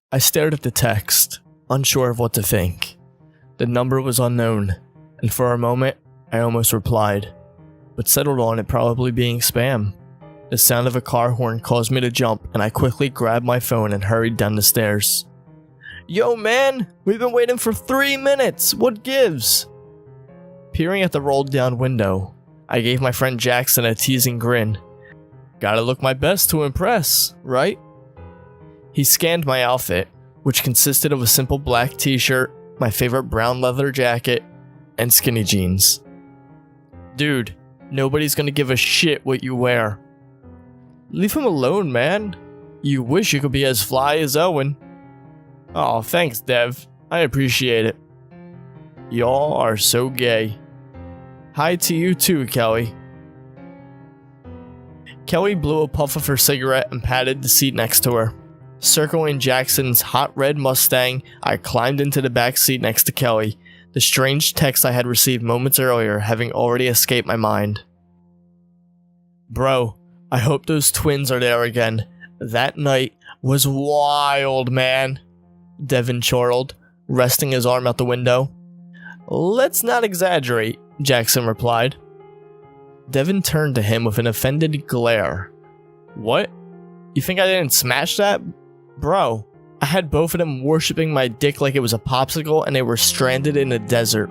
I stared at the text, unsure of what to think. The number was unknown, and for a moment, I almost replied, but settled on it probably being spam. The sound of a car horn caused me to jump, and I quickly grabbed my phone and hurried down the stairs. Yo man, we've been waiting for 3 minutes, what gives? Peering at the rolled down window, I gave my friend Jackson a teasing grin. Gotta look my best to impress, right? He scanned my outfit, which consisted of a simple black t-shirt, my favorite brown leather jacket, and skinny jeans. Dude, nobody's gonna give a shit what you wear. Leave him alone, man. You wish you could be as fly as Owen. Aw, thanks, Dev. I appreciate it. Y'all are so gay. Hi to you too, Kelly. Kelly blew a puff of her cigarette and patted the seat next to her. Circling Jackson's hot red Mustang, I climbed into the back seat next to Kelly, the strange text I had received moments earlier having already escaped my mind. Bro, I hope those twins are there again. That night was wild, man. Devin chortled, resting his arm out the window. Let's not exaggerate, Jackson replied. Devin turned to him with an offended glare. What? You think I didn't smash that? Bro, I had both of them worshipping my dick like it was a popsicle and they were stranded in the desert.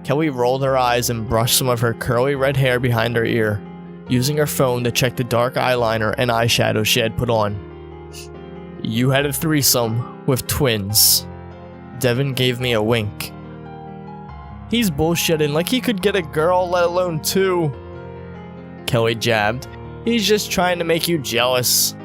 Kelly rolled her eyes and brushed some of her curly red hair behind her ear, using her phone to check the dark eyeliner and eyeshadow she had put on. You had a threesome with twins. Devin gave me a wink. He's bullshitting like he could get a girl, let alone two. Kelly jabbed. He's just trying to make you jealous.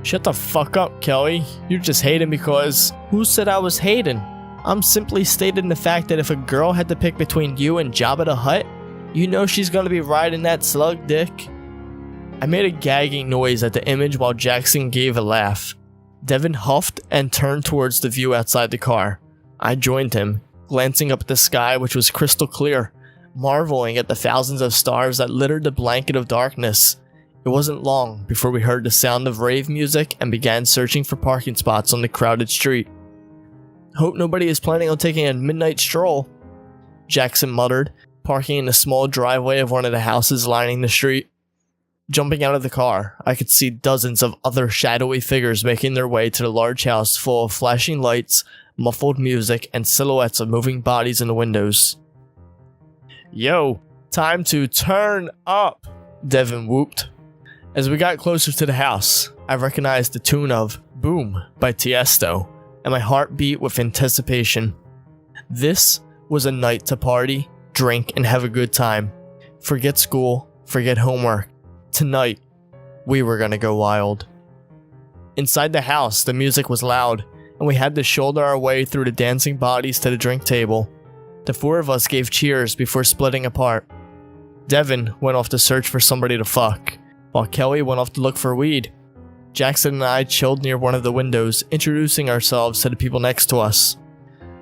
Shut the fuck up, Kelly. You're just hating because... Who said I was hating? I'm simply stating the fact that if a girl had to pick between you and Jabba the Hutt, you know she's gonna be riding that slug dick. I made a gagging noise at the image while Jackson gave a laugh. Devin huffed and turned towards the view outside the car. I joined him, glancing up at the sky which was crystal clear, marveling at the thousands of stars that littered the blanket of darkness. It wasn't long before we heard the sound of rave music and began searching for parking spots on the crowded street. Hope nobody is planning on taking a midnight stroll, Jackson muttered, parking in the small driveway of one of the houses lining the street. Jumping out of the car, I could see dozens of other shadowy figures making their way to the large house full of flashing lights, muffled music, and silhouettes of moving bodies in the windows. Yo, time to turn up, Devin whooped. As we got closer to the house, I recognized the tune of Boom by Tiesto, and my heart beat with anticipation. This was a night to party, drink, and have a good time. Forget school, forget homework. Tonight, we were gonna go wild. Inside the house, the music was loud, and we had to shoulder our way through the dancing bodies to the drink table. The four of us gave cheers before splitting apart. Devin went off to search for somebody to fuck, while Kelly went off to look for weed. Jackson and I chilled near one of the windows, introducing ourselves to the people next to us.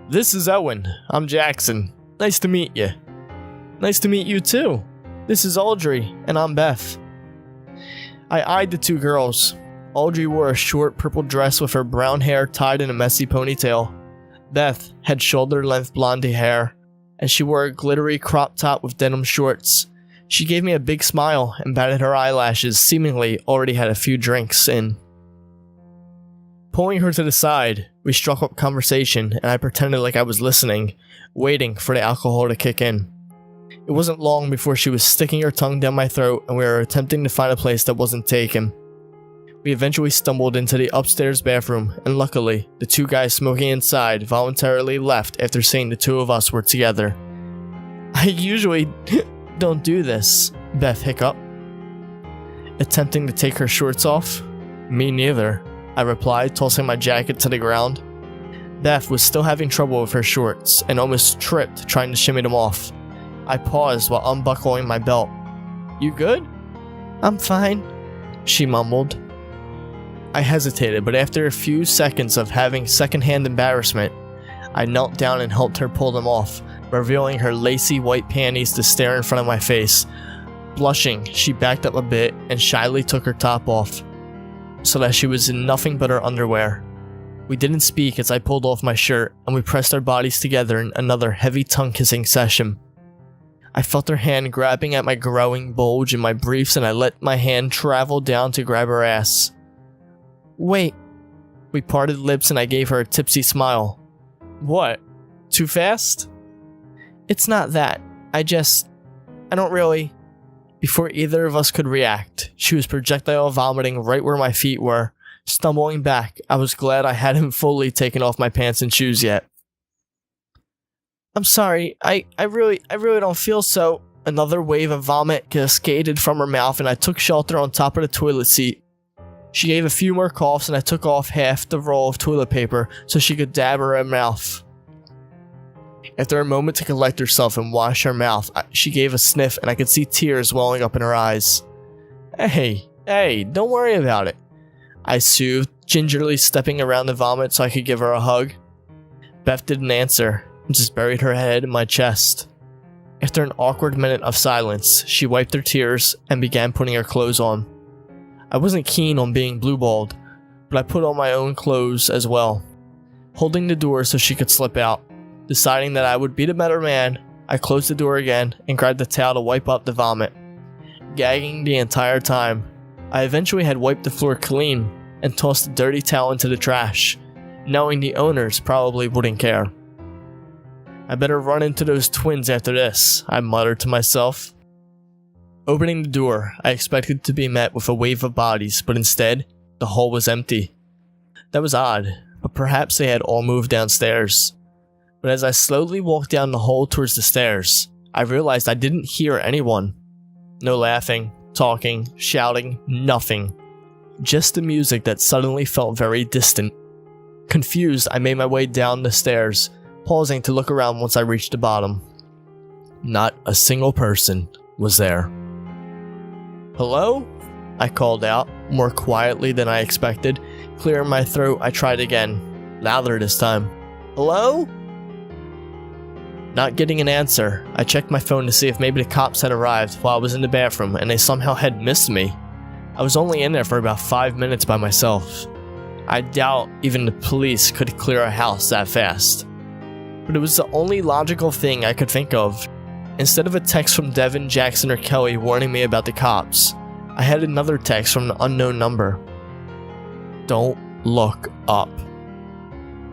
This is Owen. I'm Jackson. Nice to meet you. Nice to meet you too. This is Audrey, and I'm Beth. I eyed the two girls. Audrey wore a short purple dress with her brown hair tied in a messy ponytail. Beth had shoulder-length blondie hair, and she wore a glittery crop top with denim shorts. She gave me a big smile and batted her eyelashes, seemingly already had a few drinks in. Pulling her to the side, we struck up conversation, and I pretended like I was listening, waiting for the alcohol to kick in. It wasn't long before she was sticking her tongue down my throat and we were attempting to find a place that wasn't taken. We eventually stumbled into the upstairs bathroom, and luckily, the two guys smoking inside voluntarily left after seeing the two of us were together. I usually don't do this, Beth hiccuped. Attempting to take her shorts off? Me neither, I replied, tossing my jacket to the ground. Beth was still having trouble with her shorts and almost tripped trying to shimmy them off. I paused while unbuckling my belt. You good? I'm fine, she mumbled. I hesitated, but after a few seconds of having secondhand embarrassment, I knelt down and helped her pull them off, revealing her lacy white panties to stare in front of my face. Blushing, she backed up a bit and shyly took her top off. so that she was in nothing but her underwear. We didn't speak as I pulled off my shirt, and we pressed our bodies together in another heavy tongue-kissing session. I felt her hand grabbing at my growing bulge in my briefs, and I let my hand travel down to grab her ass. Wait. We parted lips and I gave her a tipsy smile. What? Too fast? It's not that. I don't really... Before either of us could react, she was projectile vomiting right where my feet were. Stumbling back, I was glad I hadn't fully taken off my pants and shoes yet. I'm sorry, I really don't feel so. Another wave of vomit cascaded from her mouth and I took shelter on top of the toilet seat. She gave a few more coughs and I took off half the roll of toilet paper so she could dab her mouth. After a moment to collect herself and wash her mouth, she gave a sniff and I could see tears welling up in her eyes. Hey, don't worry about it. I soothed, gingerly stepping around the vomit so I could give her a hug. Beth didn't answer, and just buried her head in my chest. After an awkward minute of silence, she wiped her tears and began putting her clothes on. I wasn't keen on being blue-balled, but I put on my own clothes as well, holding the door so she could slip out. Deciding that I would be the better man, I closed the door again and grabbed the towel to wipe up the vomit. Gagging the entire time, I eventually had wiped the floor clean and tossed the dirty towel into the trash, knowing the owners probably wouldn't care. I better run into those twins after this, I muttered to myself. Opening the door, I expected to be met with a wave of bodies, but instead, the hall was empty. That was odd, but perhaps they had all moved downstairs. But as I slowly walked down the hall towards the stairs, I realized I didn't hear anyone. No laughing, talking, shouting, nothing. Just the music that suddenly felt very distant. Confused, I made my way down the stairs, pausing to look around once I reached the bottom. Not a single person was there. Hello? I called out, more quietly than I expected. Clearing my throat, I tried again, louder this time. Hello? Not getting an answer, I checked my phone to see if maybe the cops had arrived while I was in the bathroom and they somehow had missed me. I was only in there for about 5 minutes by myself. I doubt even the police could clear a house that fast. But it was the only logical thing I could think of. Instead of a text from Devin, Jackson, or Kelly warning me about the cops, I had another text from an unknown number. Don't look up.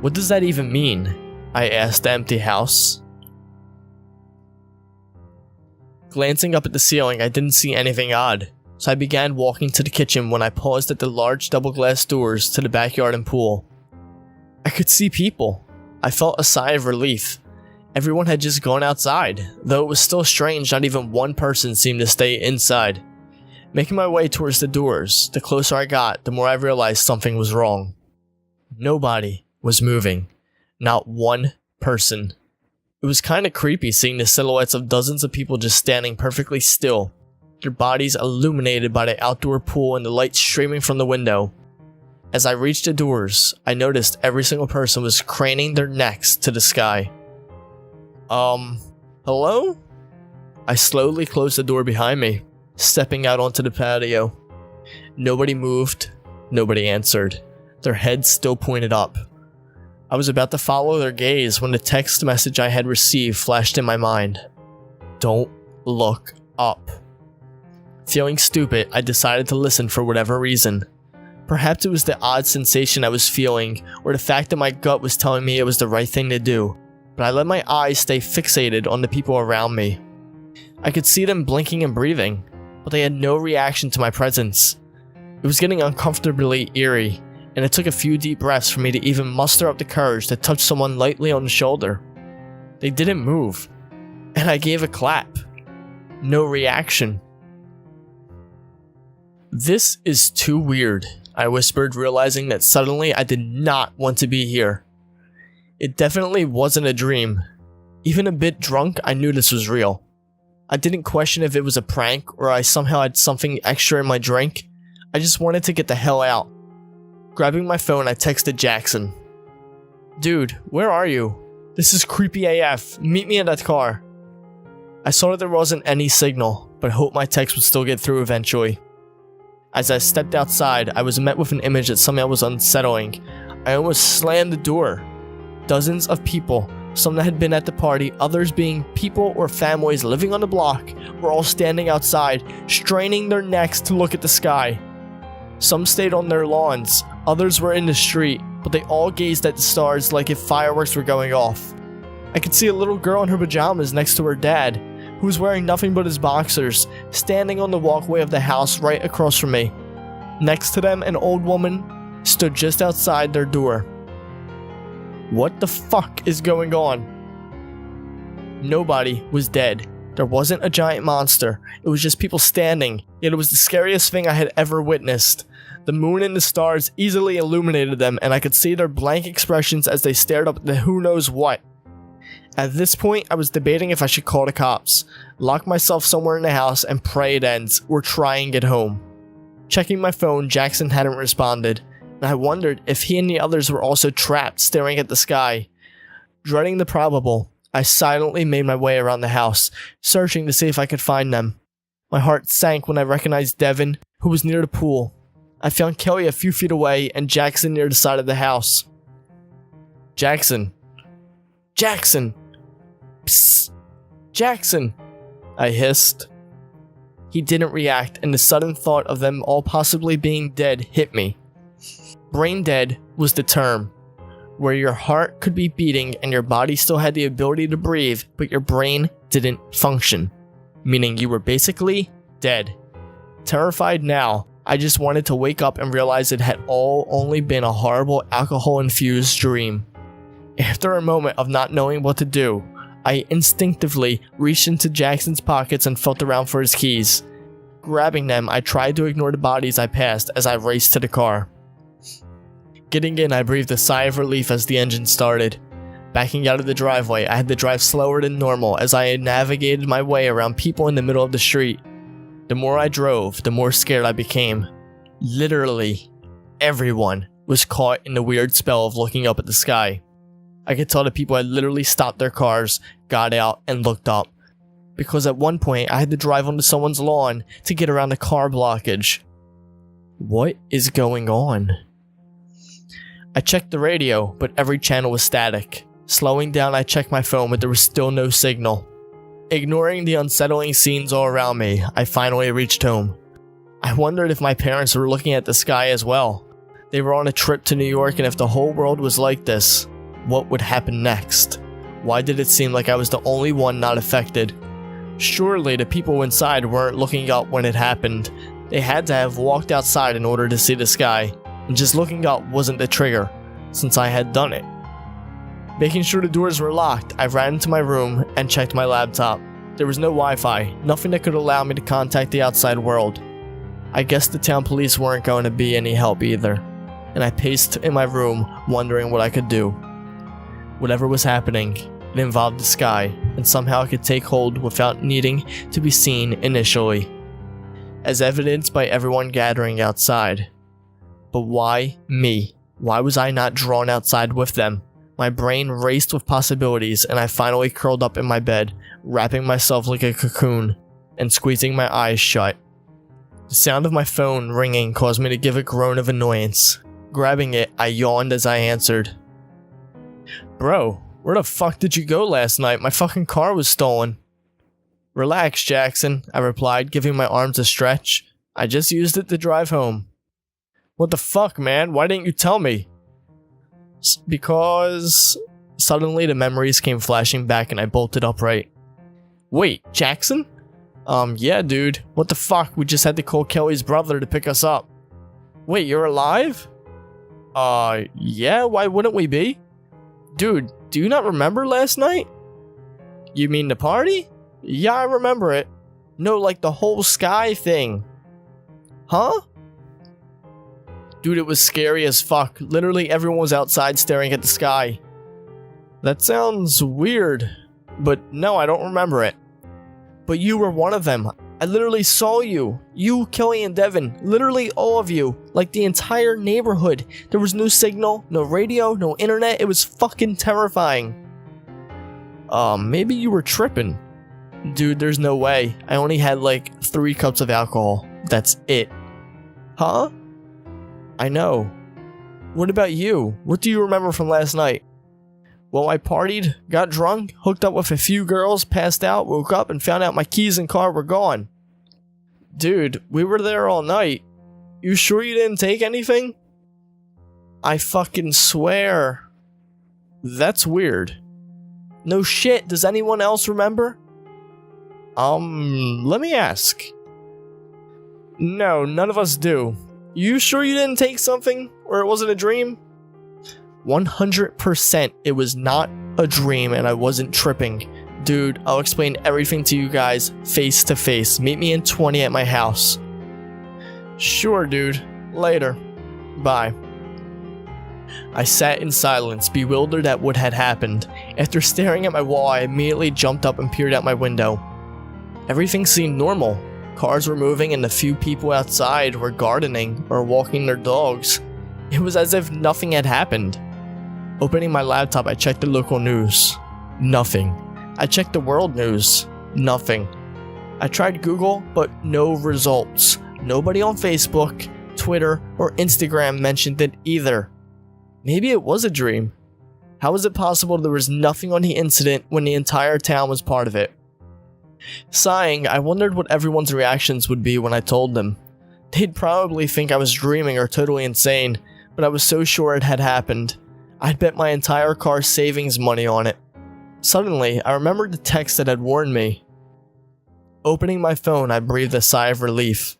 What does that even mean? I asked the empty house. Glancing up at the ceiling, I didn't see anything odd, so I began walking to the kitchen when I paused at the large double glass doors to the backyard and pool. I could see people. I felt a sigh of relief. Everyone had just gone outside, though it was still strange not even one person seemed to stay inside. Making my way towards the doors, the closer I got, the more I realized something was wrong. Nobody was moving. Not one person. It was kinda creepy seeing the silhouettes of dozens of people just standing perfectly still, their bodies illuminated by the outdoor pool and the light streaming from the window. As I reached the doors, I noticed every single person was craning their necks to the sky. Hello? I slowly closed the door behind me, stepping out onto the patio. Nobody moved, nobody answered, their heads still pointed up. I was about to follow their gaze when the text message I had received flashed in my mind. Don't look up. Feeling stupid, I decided to listen for whatever reason. Perhaps it was the odd sensation I was feeling, or the fact that my gut was telling me it was the right thing to do, but I let my eyes stay fixated on the people around me. I could see them blinking and breathing, but they had no reaction to my presence. It was getting uncomfortably eerie, and it took a few deep breaths for me to even muster up the courage to touch someone lightly on the shoulder. They didn't move, and I gave a clap. No reaction. This is too weird, I whispered, realizing that suddenly I did not want to be here. It definitely wasn't a dream. Even a bit drunk, I knew this was real. I didn't question if it was a prank or I somehow had something extra in my drink. I just wanted to get the hell out. Grabbing my phone, I texted Jackson. Dude, where are you? This is creepy AF. Meet me in that car. I saw that there wasn't any signal, but hoped my text would still get through eventually. As I stepped outside, I was met with an image that somehow was unsettling. I almost slammed the door. Dozens of people, some that had been at the party, others being people or families living on the block, were all standing outside, straining their necks to look at the sky. Some stayed on their lawns, others were in the street, but they all gazed at the stars like if fireworks were going off. I could see a little girl in her pajamas next to her dad, who was wearing nothing but his boxers, standing on the walkway of the house right across from me. Next to them, an old woman stood just outside their door. What the fuck is going on? Nobody was dead. There wasn't a giant monster. It was just people standing, yet it was the scariest thing I had ever witnessed. The moon and the stars easily illuminated them, and I could see their blank expressions as they stared up at the who knows what. At this point, I was debating if I should call the cops, lock myself somewhere in the house, and pray it ends, or try and get home. Checking my phone, Jackson hadn't responded, and I wondered if he and the others were also trapped, staring at the sky. Dreading the probable, I silently made my way around the house, searching to see if I could find them. My heart sank when I recognized Devin, who was near the pool. I found Kelly a few feet away, and Jackson near the side of the house. Jackson. Jackson! Psst! Jackson! I hissed. He didn't react, and the sudden thought of them all possibly being dead hit me. Brain dead was the term, where your heart could be beating and your body still had the ability to breathe, but your brain didn't function, meaning you were basically dead. Terrified now, I just wanted to wake up and realize it had all only been a horrible alcohol-infused dream. After a moment of not knowing what to do, I instinctively reached into Jackson's pockets and felt around for his keys. Grabbing them, I tried to ignore the bodies I passed as I raced to the car. Getting in, I breathed a sigh of relief as the engine started. Backing out of the driveway, I had to drive slower than normal as I navigated my way around people in the middle of the street. The more I drove, the more scared I became. Literally, everyone was caught in the weird spell of looking up at the sky. I could tell the people had literally stopped their cars, got out, and looked up. Because at one point, I had to drive onto someone's lawn to get around the car blockage. What is going on? I checked the radio, but every channel was static. Slowing down, I checked my phone, but there was still no signal. Ignoring the unsettling scenes all around me, I finally reached home. I wondered if my parents were looking at the sky as well. They were on a trip to New York, and if the whole world was like this, what would happen next? Why did it seem like I was the only one not affected? Surely the people inside weren't looking up when it happened. They had to have walked outside in order to see the sky, and just looking up wasn't the trigger, since I had done it. Making sure the doors were locked, I ran into my room and checked my laptop. There was no Wi-Fi, nothing that could allow me to contact the outside world. I guess the town police weren't going to be any help either, and I paced in my room, wondering what I could do. Whatever was happening, it involved the sky, and somehow it could take hold without needing to be seen initially, as evidenced by everyone gathering outside. But why me? Why was I not drawn outside with them? My brain raced with possibilities, and I finally curled up in my bed, wrapping myself like a cocoon, and squeezing my eyes shut. The sound of my phone ringing caused me to give a groan of annoyance. Grabbing it, I yawned as I answered. Bro, where the fuck did you go last night? My fucking car was stolen. Relax, Jackson, I replied, giving my arms a stretch. I just used it to drive home. What the fuck, man? Why didn't you tell me? Because... Suddenly the memories came flashing back and I bolted upright. Wait, Jackson? Yeah, dude. What the fuck? We just had to call Kelly's brother to pick us up. Wait, you're alive? Yeah, why wouldn't we be? Dude, do you not remember last night? You mean the party? Yeah, I remember it. No, like the whole sky thing. Huh? Dude, it was scary as fuck. Literally everyone was outside staring at the sky. That sounds weird. But no, I don't remember it. But you were one of them. I literally saw you. You, Kelly, and Devin. Literally all of you. Like the entire neighborhood. There was no signal, no radio, no internet. It was fucking terrifying. Maybe you were tripping. Dude, there's no way. I only had like 3 cups of alcohol. That's it. Huh? I know. What about you? What do you remember from last night? Well, I partied, got drunk, hooked up with a few girls, passed out, woke up, and found out my keys and car were gone. Dude, we were there all night. You sure you didn't take anything? I fucking swear. That's weird. No shit, does anyone else remember? Let me ask. No, none of us do. You sure you didn't take something? Or it wasn't a dream? 100% it was not a dream and I wasn't tripping. Dude, I'll explain everything to you guys face to face. Meet me in 20 at my house. Sure, dude. Later. Bye. I sat in silence, bewildered at what had happened. After staring at my wall, I immediately jumped up and peered out my window. Everything seemed normal. Cars were moving and the few people outside were gardening or walking their dogs. It was as if nothing had happened. Opening my laptop, I checked the local news. Nothing. I checked the world news. Nothing. I tried Google, but no results. Nobody on Facebook, Twitter, or Instagram mentioned it either. Maybe it was a dream. How is it possible there was nothing on the incident when the entire town was part of it? Sighing, I wondered what everyone's reactions would be when I told them. They'd probably think I was dreaming or totally insane, but I was so sure it had happened. I'd bet my entire car savings money on it. Suddenly, I remembered the text that had warned me. Opening my phone, I breathed a sigh of relief.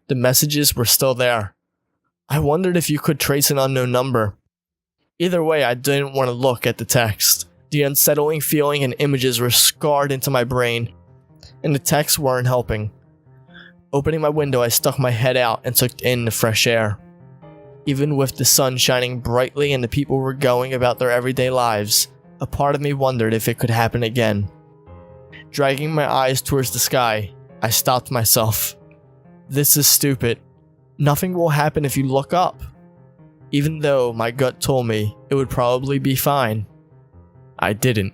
The messages were still there. I wondered if you could trace an unknown number. Either way, I didn't want to look at the text. The unsettling feeling and images were scarred into my brain, and the texts weren't helping. Opening my window, I stuck my head out and took in the fresh air. Even with the sun shining brightly and the people were going about their everyday lives, a part of me wondered if it could happen again. Dragging my eyes towards the sky, I stopped myself. This is stupid. Nothing will happen if you look up. Even though my gut told me it would probably be fine, I didn't.